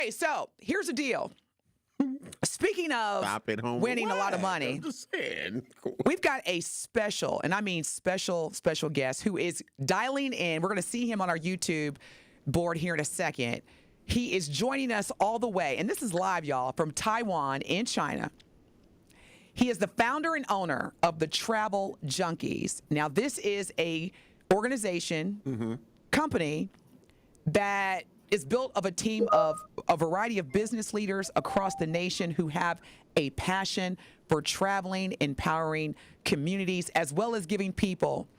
Okay, so here's the deal. Speaking of winning a lot of money, I'm just saying. we've got a special, and I mean special guest who is dialing in. We're going to see him on our YouTube board here in a second. He is joining us all the way, and this is live, y'all, from Taiwan in China. He is the founder and owner of the Travel Junkees. Now, this is a organization, company that is built of a team of a variety of business leaders across the nation who have a passion for traveling, empowering communities, as well as giving people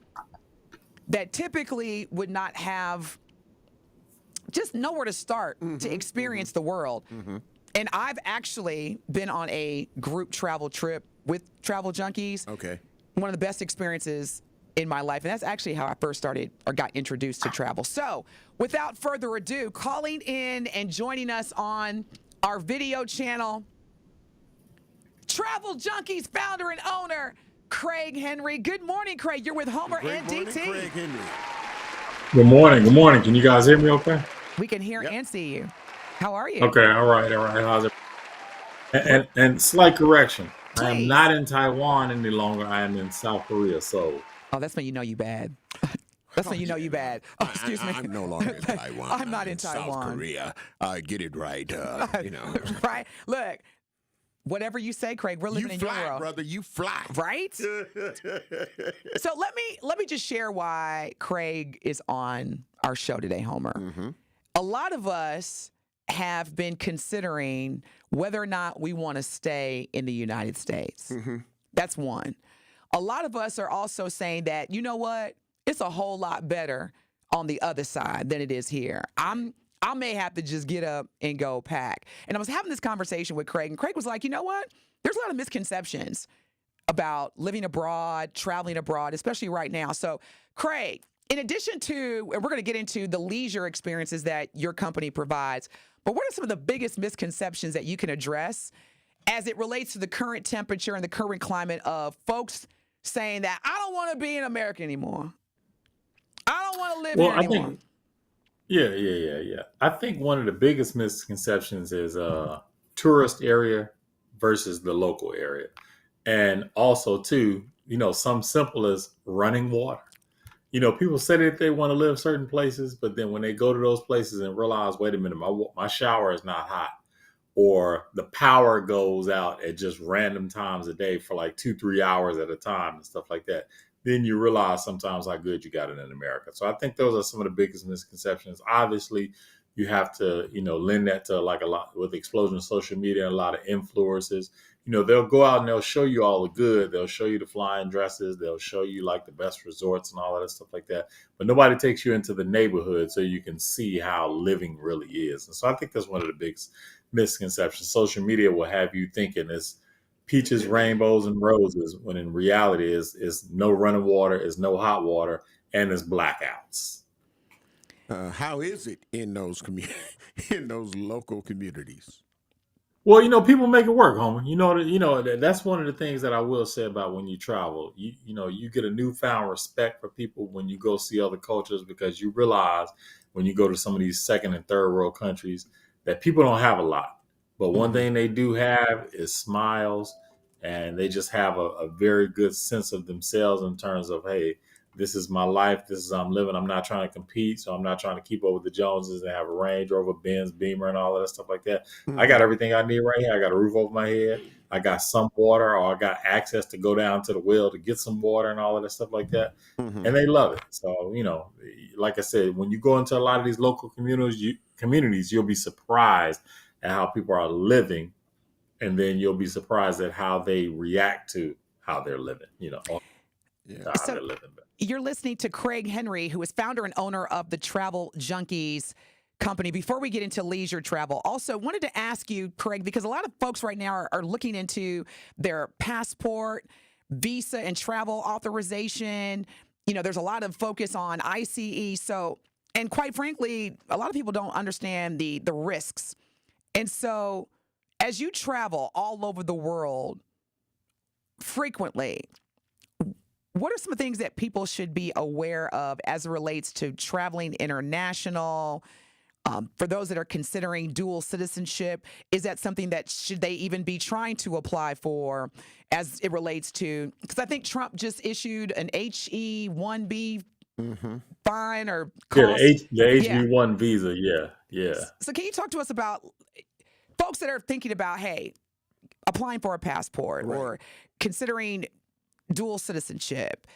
that typically would not have just nowhere to start to experience the world. And I've actually been on a group travel trip with Travel Junkees. Okay. One of the best experiences in my life. And that's actually how I first started or got introduced to travel. So without further ado, calling in and joining us on our video channel, Travel Junkees founder and owner, Craig Henry. Good morning, Craig. You're with Homer and Morning, DT. Craig Henry. Good morning. Good morning. Can you guys hear me okay? We can hear and see you. How are you? Okay. All right. How's it? And slight correction. I am Please. not in Taiwan any longer. I am in South Korea. So Oh, that's when you know you bad. That's when you know you bad. Oh, excuse me. I'm no longer in Taiwan. I'm not in South Taiwan. Korea. Get it right. You know. Right? Look, whatever you say, Craig, we're living You in fly, your world. brother. You fly. Right? So let me just share why Craig is on our show today, Homer. A lot of us have been considering whether or not we want to stay in the United States. That's one. A lot of us are also saying that, you know what? It's a whole lot better on the other side than it is here. I may have to just get up and go pack. And I was having this conversation with Craig, and Craig was like, you know what? There's a lot of misconceptions about living abroad, traveling abroad, especially right now. So, Craig, in addition to, and we're going to get into the leisure experiences that your company provides, but what are some of the biggest misconceptions that you can address as it relates to the current temperature and the current climate of folks saying that I don't want to be in America anymore? I don't want to live here I anymore. think yeah. I think one of the biggest misconceptions is tourist area versus the local area. And also too, some simple as running water. People say that they want to live certain places, but then when they go to those places and realize, wait a minute, my shower is not hot, or the power goes out at just random times a day for like 2-3 hours at a time and stuff like that, then you realize sometimes how good you got it in America. So I think those are some of the biggest misconceptions. Obviously, you have to, lend that to like a lot with the explosion of social media and a lot of influencers. They'll go out and they'll show you all the good. They'll show you the flying dresses. They'll show you like the best resorts and all of that stuff like that. But nobody takes you into the neighborhood so you can see how living really is. And so I think that's one of the biggest misconceptions. Social media will have you thinking it's peaches, rainbows, and roses, when in reality is no running water, is no hot water, and it's blackouts. How is it in those in those local communities? Well, people make it work, Homer. That's one of the things that I will say about when you travel. You get a newfound respect for people when you go see other cultures, because you realize when you go to some of these second and third world countries that people don't have a lot. But one thing they do have is smiles, and they just have a very good sense of themselves in terms of, hey, this is my life. This is how I'm living. I'm not trying to compete, so I'm not trying to keep up with the Joneses and have a Range Rover, Benz, Beamer, and all of that stuff like that. I got everything I need right here. I got a roof over my head. I got some water, or I got access to go down to the well to get some water and all of that stuff like that. And they love it. So, like I said, when you go into a lot of these local communities, you'll be surprised at how people are living, and then you'll be surprised at how they react to how they're living, how So they're living. you're listening to Craig Henry, who is founder and owner of the Travel Junkees company. Before we get into leisure travel, also wanted to ask you, Craig, because a lot of folks right now are looking into their passport, visa, and travel authorization. There's a lot of focus on ICE. So, and quite frankly, a lot of people don't understand the risks. And so, as you travel all over the world frequently, what are some things that people should be aware of as it relates to traveling international, For those that are considering dual citizenship, is that something that should they even be trying to apply for as it relates to? Because I think Trump just issued an HE-1B fine or Yeah, cost. the Yeah. HB1 visa. Yeah, yeah. So can you talk to us about folks that are thinking about, hey, applying for a passport or considering dual citizenship,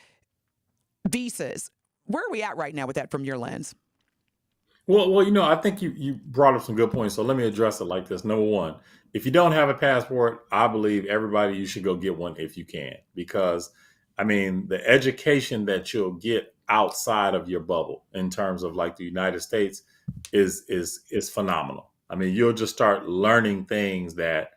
visas? Where are we at right now with that from your lens? Well, I think you brought up some good points. So let me address it like this. Number one, if you don't have a passport, I believe everybody you should go get one if you can, because I mean the education that you'll get outside of your bubble in terms of like the United States is phenomenal. I mean, you'll just start learning things that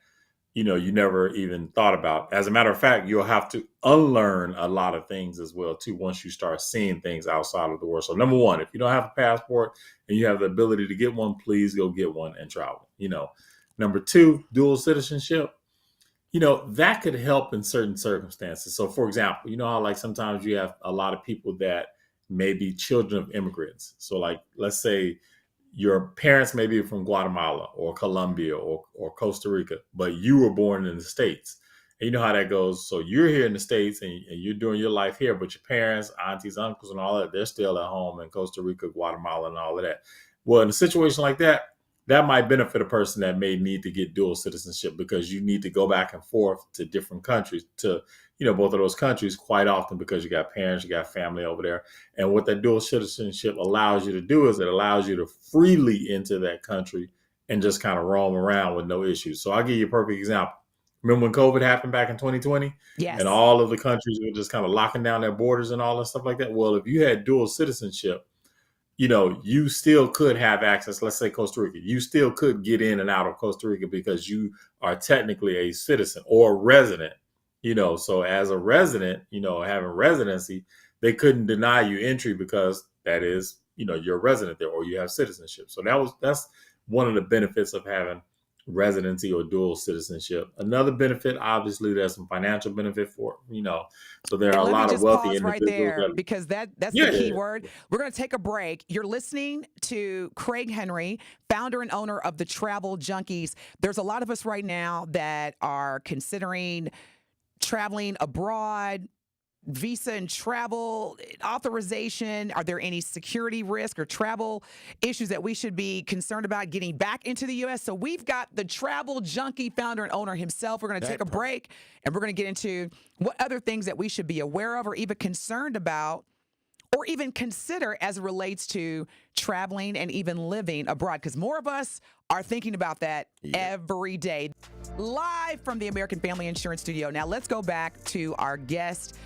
you never even thought about. As a matter of fact, you'll have to unlearn a lot of things as well too once you start seeing things outside of the world. So number one, if you don't have a passport and you have the ability to get one, please go get one and travel. Number two, dual citizenship. That could help in certain circumstances. So for example, how like sometimes you have a lot of people that may be children of immigrants. So like let's say your parents may be from Guatemala or Colombia or Costa Rica, but you were born in the States. And you know how that goes. So you're here in the States and you're doing your life here, but your parents, aunties, uncles, and all that, they're still at home in Costa Rica, Guatemala, and all of that. Well, in a situation like that, that might benefit a person that may need to get dual citizenship because you need to go back and forth to different countries, to both of those countries quite often, because you got parents, you got family over there. And what that dual citizenship allows you to do is it allows you to freely enter that country and just kind of roam around with no issues. So I'll give you a perfect example. Remember when COVID happened back in 2020? Yes. And all of the countries were just kind of locking down their borders and all that stuff like that? Well, if you had dual citizenship, you still could have access. Let's say Costa Rica, you still could get in and out of Costa Rica because you are technically a citizen or a resident. So as a resident, having residency, they couldn't deny you entry because that is, you're a resident there or you have citizenship. So that's one of the benefits of having residency or dual citizenship. Another benefit, obviously, there's some financial benefit for it, So there are a lot of wealthy individuals right there because that's the key word. Yeah. We're going to take a break. You're listening to Craig Henry, founder and owner of the Travel Junkees. There's a lot of us right now that are considering traveling abroad, visa and travel authorization. Are there any security risk or travel issues that we should be concerned about getting back into the U.S.? So we've got the Travel Junkie founder and owner himself. We're going to take a break and we're going to get into what other things that we should be aware of or even concerned about or even consider as it relates to traveling and even living abroad, because more of us are thinking about that every day. Live from the American Family Insurance Studio. Now let's go back to our guest.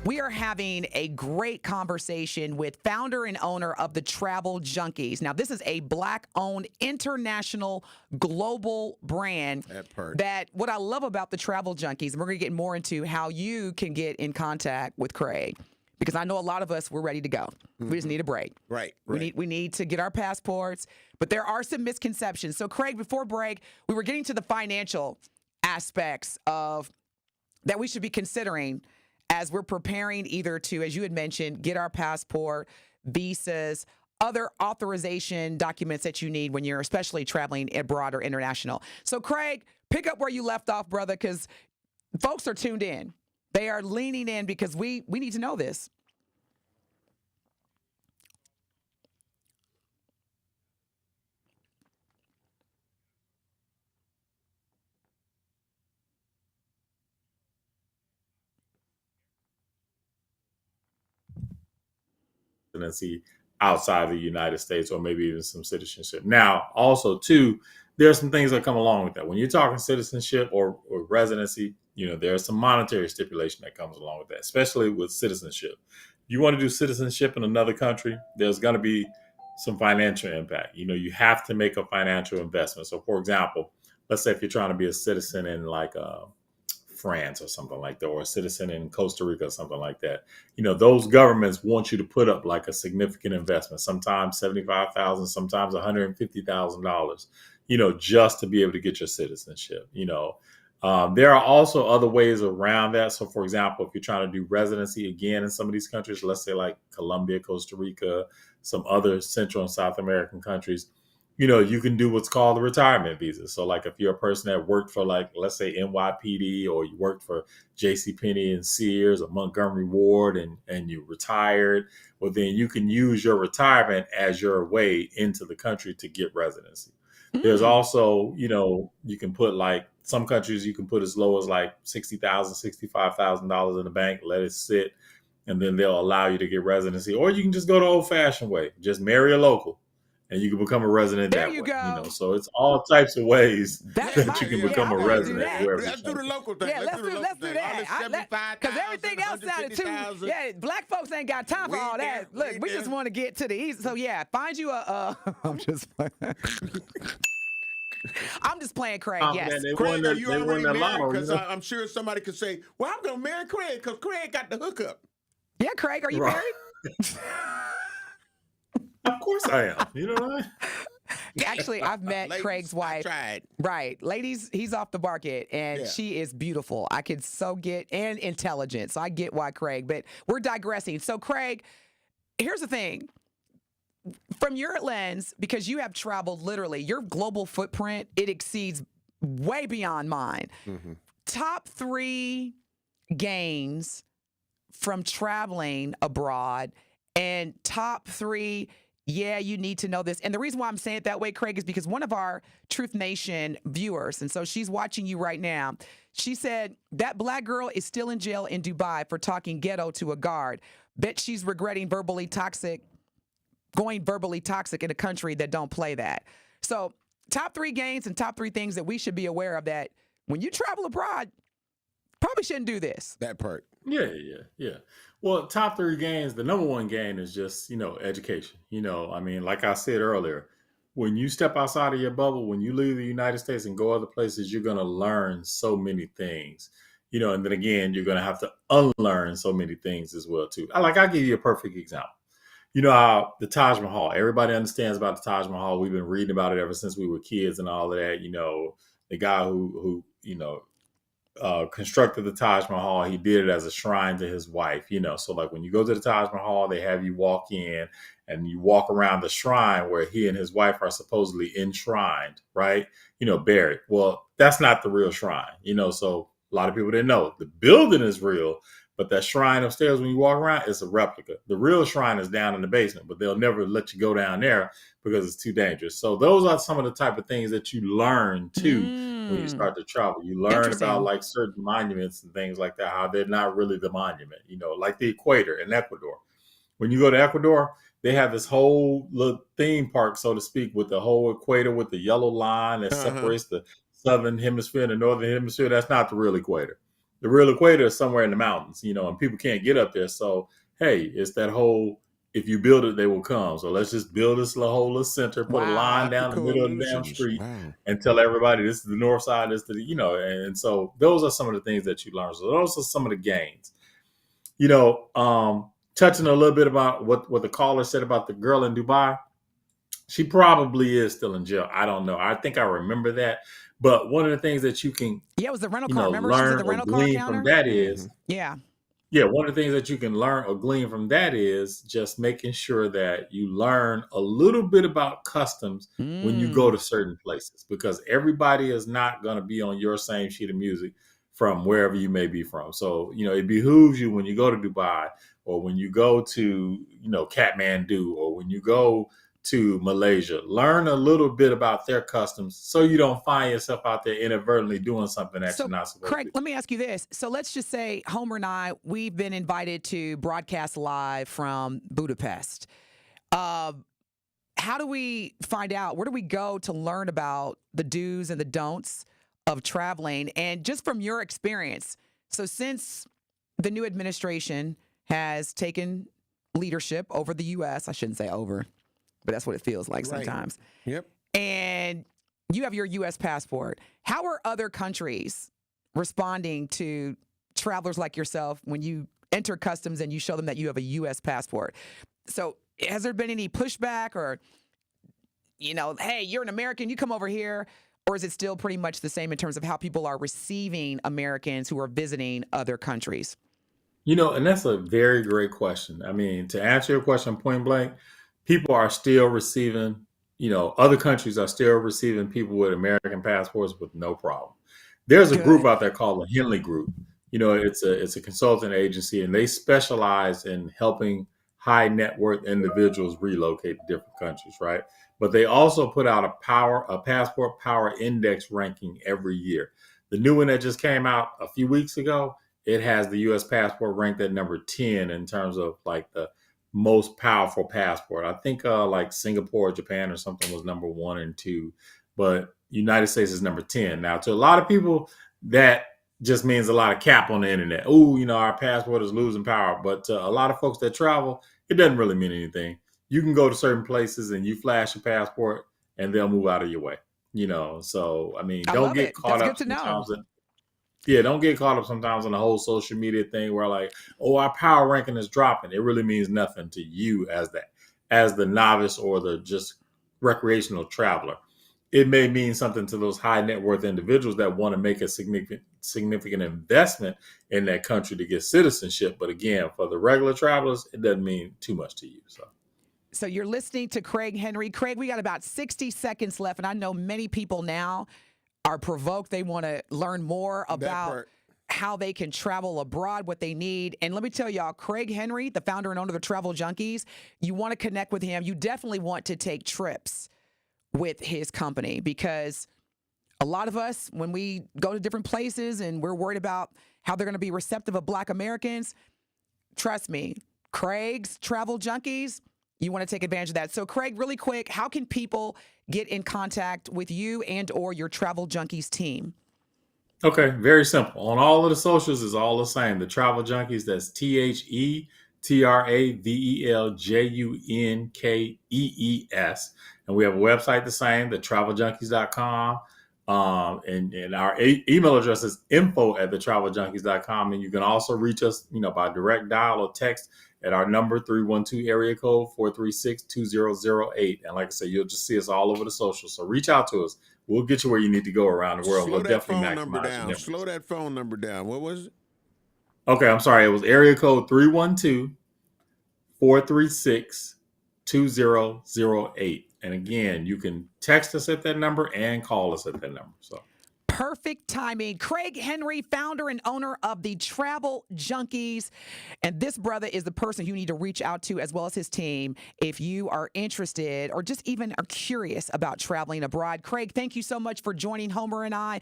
We are having a great conversation with founder and owner of the Travel Junkees. Now, this is a Black-owned international global brand. That what I love about the Travel Junkees, and we're going to get more into how you can get in contact with Craig, because I know a lot of us, we're ready to go. We just need a break. Right. We need to get our passports, but there are some misconceptions. So, Craig, before break, we were getting to the financial aspects of that we should be considering as we're preparing either to, as you had mentioned, get our passport, visas, other authorization documents that you need when you're especially traveling abroad or international. So, Craig, pick up where you left off, brother, because folks are tuned in. They are leaning in because we need to know this. Residency outside the United States or maybe even some citizenship. Now, also, too, there are some things that come along with that. When you're talking citizenship or residency, there's some monetary stipulation that comes along with that, especially with citizenship. You want to do citizenship in another country, there's going to be some financial impact. You have to make a financial investment. So, for example, let's say if you're trying to be a citizen in like France or something like that, or a citizen in Costa Rica or something like that. Those governments want you to put up like a significant investment, sometimes $75,000, sometimes $150,000, just to be able to get your citizenship. There are also other ways around that. So, for example, if you're trying to do residency again in some of these countries, let's say like Colombia, Costa Rica, some other Central and South American countries, you can do what's called a retirement visa. So like if you're a person that worked for like, let's say NYPD, or you worked for JCPenney and Sears or Montgomery Ward, and you retired, well, then you can use your retirement as your way into the country to get residency. There's Mm. also, you can put like some countries you can put as low as like $60,000, $65,000 in the bank, let it sit, and then they'll allow you to get residency. Or you can just go the old fashioned way, just marry a local, and you can become a resident There that you way. go. So it's all types of ways That's Yeah, that you can yeah, become I a wanna do resident that. wherever Let's you do the local thing. Yeah, let's do do the local thing. All this that. 75,000, Because everything else sounded too. 150,000. Yeah, black folks ain't got time for We all there, that. Look, we we just there. want to get to the east. So yeah, find you a. I'm just playing. I'm just playing, Craig. Yes. They Craig, won are that, you they won already that married? lotto. Because I'm sure somebody could say, well, I'm going to marry Craig because Craig got the hookup. Yeah, Craig, are you Right. married? Of course I am. You know what I mean? Actually, I've met Ladies, Craig's I wife. tried. Right. Ladies, he's off the market and Yeah. she is beautiful. I can so get, and intelligent. So I get why Craig, but we're digressing. So Craig, here's the thing. From your lens, because you have traveled literally, your global footprint, it exceeds way beyond mine. Mm-hmm. Top 3 gains from traveling abroad, and top 3, yeah, you need to know this. And the reason why I'm saying it that way, Craig, is because one of our Truth Nation viewers, and so she's watching you right now, she said that black girl is still in jail in Dubai for talking ghetto to a guard. Bet she's regretting going verbally toxic in a country that don't play that. So top 3 gains and top 3 things that we should be aware of, that when you travel abroad, probably shouldn't do this. That part. Yeah. Well, top 3 gains, the number one gain is just, education. I mean, like I said earlier, when you step outside of your bubble, when you leave the United States and go other places, you're going to learn so many things, and then again, you're going to have to unlearn so many things as well, too. I'll give you a perfect example. The Taj Mahal, everybody understands about the Taj Mahal. We've been reading about it ever since we were kids and all of that. The guy who constructed the Taj Mahal, he did it as a shrine to his wife, So like when you go to the Taj Mahal, they have you walk in and you walk around the shrine where he and his wife are supposedly enshrined, right? Buried. Well, that's not the real shrine, So a lot of people didn't know. The building is real, but that shrine upstairs when you walk around, it's a replica. The real shrine is down in the basement, but they'll never let you go down there because it's too dangerous. So those are some of the type of things that you learn too when you start to travel. You learn about like certain monuments and things like that, how they're not really the monument, like the equator in Ecuador. When you go to Ecuador, they have this whole little theme park, so to speak, with the whole equator with the yellow line that separates the southern hemisphere and the northern hemisphere. That's not the real equator. The real equator is somewhere in the mountains, and people can't get up there. So, hey, it's that whole, if you build it, they will come. So let's just build this whole little center, put a line down the middle of the damn street and tell everybody this is the north side, this is the, and so those are some of the things that you learn. So those are some of the gains. Touching a little bit about what the caller said about the girl in Dubai. She probably is still in jail. I don't know. I think I remember that. But one of the things that you can it was the rental car. Remember, she's at learn the or rental car glean counter? from that is, Yeah. one of the things that you can learn or glean from that is just making sure that you learn a little bit about customs when you go to certain places, because everybody is not going to be on your same sheet of music from wherever you may be from. So, it behooves you when you go to Dubai or when you go to, Kathmandu or when you go to Malaysia, learn a little bit about their customs so you don't find yourself out there inadvertently doing something that you're not supposed Craig, to do. let me ask you this. So let's just say Homer and I, we've been invited to broadcast live from Budapest. How do we find out? Where do we go to learn about the do's and the don'ts of traveling? And just from your experience, so since the new administration has taken leadership over the U.S., I shouldn't say over, but that's what it feels like sometimes. Yep. And you have your U.S. passport. How are other countries responding to travelers like yourself when you enter customs and you show them that you have a U.S. passport? So has there been any pushback or, hey, you're an American, you come over here? Or is it still pretty much the same in terms of how people are receiving Americans who are visiting other countries? And that's a very great question. I mean, to answer your question point blank, people are still receiving other countries are still receiving people with American passports with no problem. There's a group Good. out there called the Henley Group. It's a consulting agency, and they specialize in helping high net worth individuals relocate to different countries, right? But they also put out a passport power index ranking every year. The new one that just came out a few weeks ago, it has the U.S. passport ranked at number 10 in terms of like the most powerful passport. I think like Singapore or Japan or something was number 1 and 2, but United States is number 10. Now, to a lot of people, that just means a lot of cap on the internet. Oh, our passport is losing power. But to a lot of folks that travel, it doesn't really mean anything. You can go to certain places and you flash your passport and they'll move out of your way. So I mean, I don't love get it. caught That's up good to know. sometimes don't get caught up sometimes in the whole social media thing where like, oh, our power ranking is dropping. It really means nothing to you as the novice or the just recreational traveler. It may mean something to those high net worth individuals that want to make a significant investment in that country to get citizenship. But again, for the regular travelers, it doesn't mean too much to you. So you're listening to Craig Henry. Craig, we got about 60 seconds left, and I know many people now are provoked. They want to learn more about how they can travel abroad, what they need. And let me tell y'all, Craig Henry, the founder and owner of the Travel Junkees, you want to connect with him. You definitely want to take trips with his company, because a lot of us, when we go to different places and we're worried about how they're going to be receptive of Black Americans, trust me, Craig's Travel Junkees, you want to take advantage of that. So Craig, really quick, how can people get in contact with you and or your Travel Junkees team? Okay, very simple. On all of the socials is all the same. The Travel Junkees, that's TheTravelJunkees. And we have a website the same, thetraveljunkies.com. And our email address is info@thetraveljunkies.com. And you can also reach us, by direct dial or text at our number 312 area code 436-2008. And like I said, you'll just see us all over the socials. So reach out to us. We'll get you where you need to go around the world. Slow We'll that definitely phone number maximize your down. memories. Slow that phone number down. What was it? Okay, I'm sorry. It was area code 312-436-2008. And again, you can text us at that number and call us at that number. So Perfect timing. Craig Henry, founder and owner of the Travel Junkees. And this brother is the person you need to reach out to, as well as his team, if you are interested or just even are curious about traveling abroad. Craig, thank you so much for joining Homer and I